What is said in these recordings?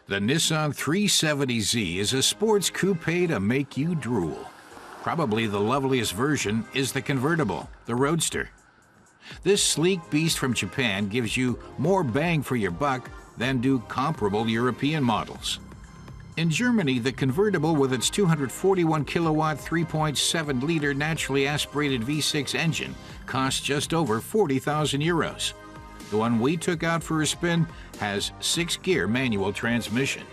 The Nissan 370Z is a sports coupe to make you drool. Probably the loveliest version is the convertible, the Roadster. This sleek beast from Japan gives you more bang for your buck than do comparable European models. In Germany, the convertible with its 241 kilowatt 3.7-liter naturally aspirated V6 engine costs just over 40,000 euros. The one we took out for a spin has 6-gear manual transmission.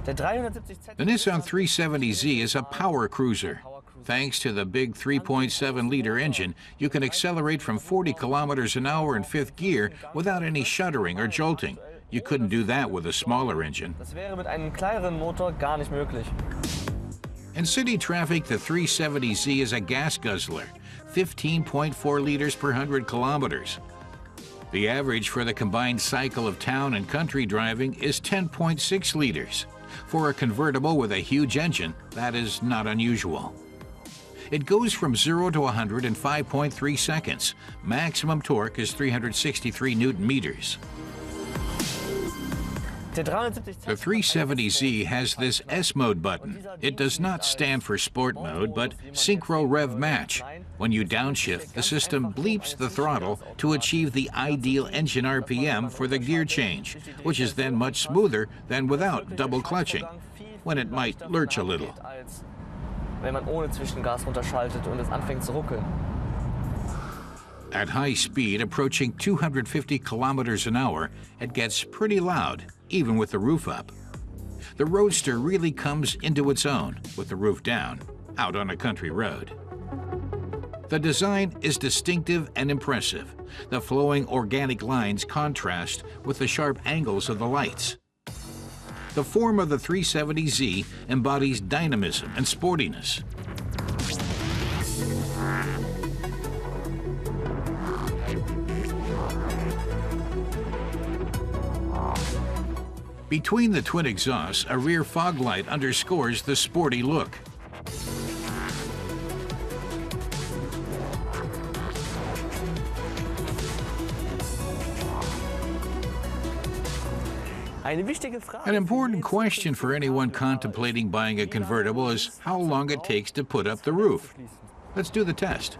The Nissan 370Z is a power cruiser. Thanks to the big 3.7-liter engine, you can accelerate from 40 kilometers an hour in 5th gear without any shuddering or jolting. You couldn't do that with a smaller engine. In city traffic, the 370Z is a gas guzzler, 15.4 liters per 100 kilometers. The average for the combined cycle of town and country driving is 10.6 liters. For a convertible with a huge engine, that is not unusual. It goes from 0 to 100 in 5.3 seconds. Maximum torque is 363 Newton meters. The 370Z has this S-mode button. It does not stand for sport mode, but synchro rev match. When you downshift, the system bleeps the throttle to achieve the ideal engine RPM for the gear change, which is then much smoother than without double clutching, when it might lurch a little. At high speed, approaching 250 kilometers an hour, it gets pretty loud, even with the roof up. The Roadster really comes into its own, with the roof down, out on a country road. The design is distinctive and impressive. The flowing organic lines contrast with the sharp angles of the lights. The form of the 370Z embodies dynamism and sportiness. Between the twin exhausts, a rear fog light underscores the sporty look. An important question for anyone contemplating buying a convertible is how long it takes to put up the roof. Let's do the test.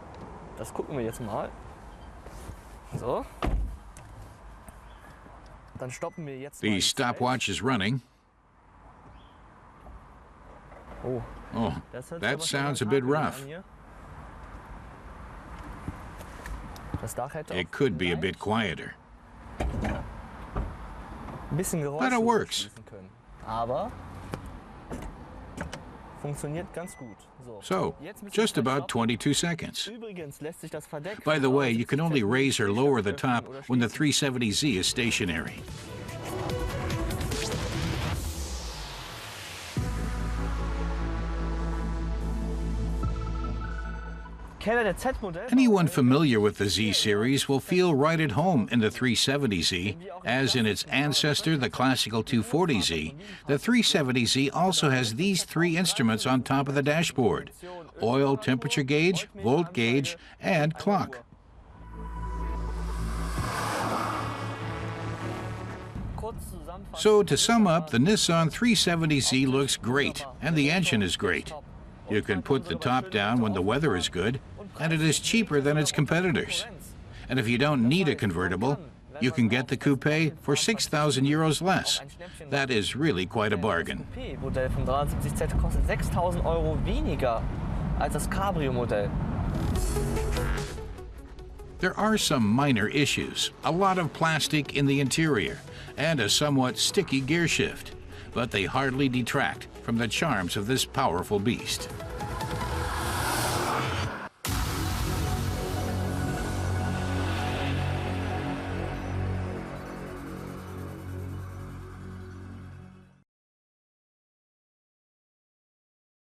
The stopwatch is running. Oh, that sounds a bit rough. It could be a bit quieter. But it works. So, just about 22 seconds. By the way, you can only raise or lower the top when the 370Z is stationary. Anyone familiar with the Z series will feel right at home in the 370Z. As in its ancestor, the classical 240Z, the 370Z also has these 3 instruments on top of the dashboard: oil temperature gauge, volt gauge, and clock. So to sum up, the Nissan 370Z looks great, and the engine is great. You can put the top down when the weather is good, and it is cheaper than its competitors. And if you don't need a convertible, you can get the coupe for 6,000 euros less. That is really quite a bargain. There are some minor issues, a lot of plastic in the interior, and a somewhat sticky gear shift, but they hardly detract from the charms of this powerful beast.